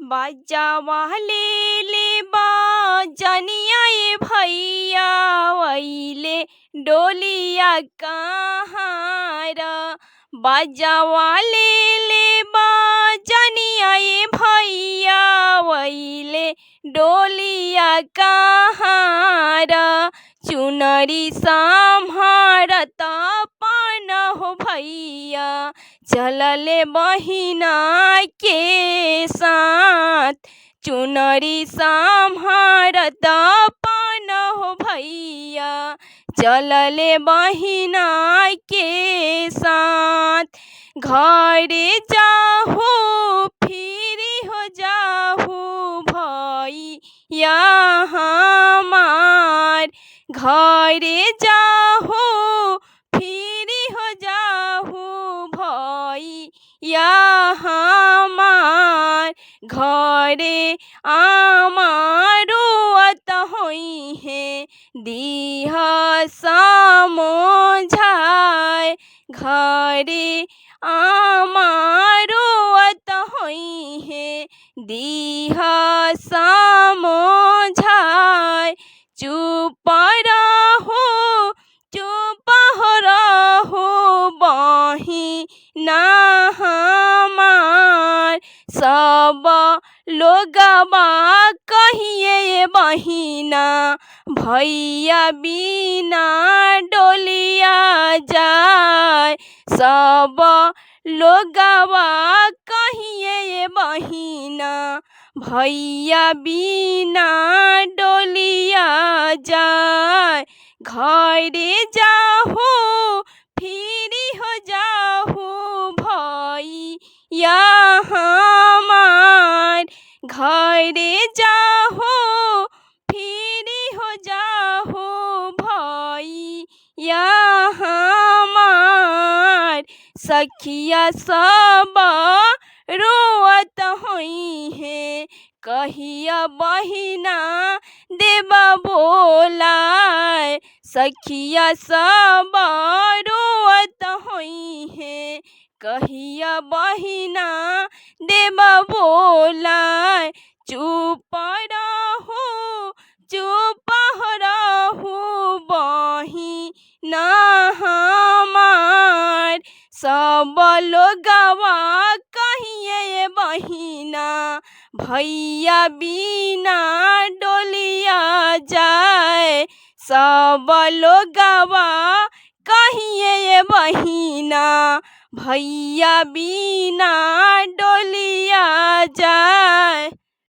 बाजावा ले ले बाजनिया ये भैया वैले डोलिया कहाँ र। बाजावा ले ले बाजनिया ये भैया वैले डोलिया कहाँ र। चुनरी सम्हारत पान हो भैया चलले बहिना के साथ। चुनरी सम्हारत पान हो भैया चलले बहिना के साथ। घरे जाहू फिरी हो जाहू भैया हमार। घरे जाहू फिरी हो जाहू भैया हमार। घरे आमारो अत होई है दीह समझाए। घरे आमारो अत होई है दीह समझाए। चुप रहो चुप रहो बहिना हमार। सब लोगबा कहिए बहिना भैया बिना डोलिया जाए। सब लोगबा कहिए बहिना भैया बिना डोलिया जाए। घरे जाहू फिरी हो जाहू भैया हमार। घरे जाहू फिरी हो जाहू भैया हमार। सखिया सब रोअत होई है कहिया बहिना देबा बोलाए। सखिया सब रोअत होई है कहिया बहिना देबा बोलाए। चुप रहो चुप रहो बहिना हमार। सब लोगवा कहिए बहिना भैया बिना डोलिया जाए। सब लोगवा कहिए बहिना भैया बिना डोलिया जाए।